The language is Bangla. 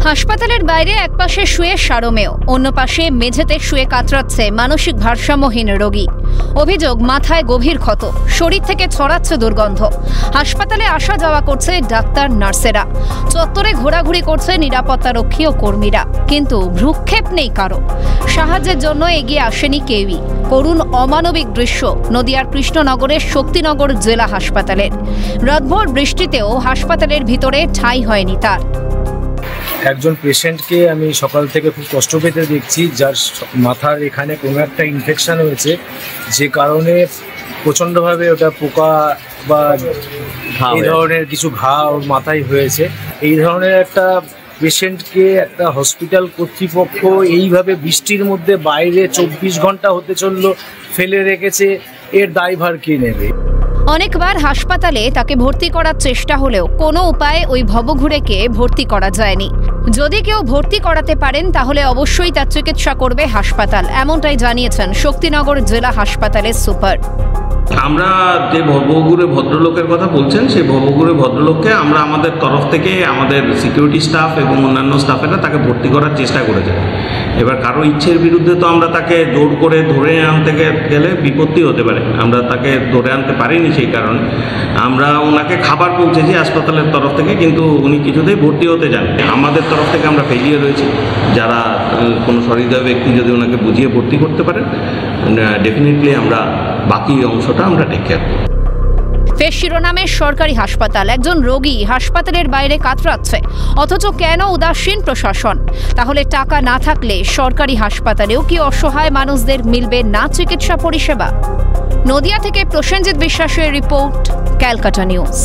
হাসপাতালের বাইরে একপাশে শুয়ে সারমেয়, অন্য পাশে মেঝেতে শুয়ে কাতরাচ্ছে মানসিক ভারসাম্যহীন রোগী। অভিযোগ, মাথায় গভীর ক্ষত, শরীর থেকে ছড়াচ্ছে দুর্গন্ধ। হাসপাতালে আসা যাওয়া করছে ডাক্তার, নার্সেরা, চত্বরে ঘোরাঘুরি করছে নিরাপত্তারক্ষী ও কর্মীরা, কিন্তু ভ্রুক্ষেপ নেই কারো। সাহায্যের জন্য এগিয়ে আসেনি কেউই। করুণ অমানবিক দৃশ্য নদিয়ার কৃষ্ণনগরের শক্তিনগর জেলা হাসপাতালের। রাতভর বৃষ্টিতেও হাসপাতালের ভিতরে ঠাঁই হয়নি তার। একজন পেশেন্টকে আমি সকাল থেকে খুব কষ্ট পেতে দেখছি, যার মাথার এখানে কোনো একটা ইনফেকশন হয়েছে, যে কারণে প্রচণ্ডভাবে ওটা পোকা বা এই ধরনের কিছু ঘা ওর মাথায় হয়েছে। এই ধরনের একটা পেশেন্টকে একটা হসপিটাল কর্তৃপক্ষ এইভাবে বৃষ্টির মধ্যে বাইরে 24 ঘন্টা হতে চললো ফেলে রেখেছে, এর দায়ভার কে নেবে? অনেকবার হাসপাতালে তাকে ভর্তি করার চেষ্টা হলেও কোনো উপায়ে ওই ভবঘুরেকে ভর্তি করা যায়নি। যদি কেউ ভর্তি করাতে পারেন তাহলে অবশ্যই তার চিকিৎসা করবে হাসপাতাল, এমনটাই জানিয়েছেন শক্তিনগর জেলা হাসপাতালের সুপার। আমরা যে ভবঘুরে ভদ্রলোকের কথা বলছেন, সেই ভবঘুরে ভদ্রলোককে আমরা আমাদের তরফ থেকে আমাদের সিকিউরিটি স্টাফ এবং অন্যান্য স্টাফেরা তাকে ভর্তি করার চেষ্টা করেছে। এবার কারো ইচ্ছের বিরুদ্ধে তো আমরা তাকে জোর করে ধরে আনতে গেলে বিপত্তি হতে পারে, আমরা তাকে ধরে আনতে পারিনি। সেই কারণে আমরা ওনাকে খাবার পৌঁছেছি হাসপাতালের তরফ থেকে, কিন্তু উনি কিছুতেই ভর্তি হতে যান। আমাদের তরফ থেকে আমরা ফেলিয়ে রয়েছি, যারা কোনো সহৃদয় ব্যক্তি যদি ওনাকে বুঝিয়ে ভর্তি করতে পারেন, ডেফিনেটলি আমরা বাকি অংশটা আমরা দেখে রাখবো। ফের শিরোনামের সরকারি হাসপাতাল, একজন রোগী হাসপাতালের বাইরে কাতরাচ্ছে, অথচ কেন উদাসীন প্রশাসন? তাহলে টাকা না থাকলে সরকারি হাসপাতালেও কি অসহায় মানুষদের মিলবে না চিকিৎসা পরিষেবা? নদিয়া থেকে প্রসেনজিৎ বিশ্বাসের রিপোর্ট, ক্যালকাটা নিউজ।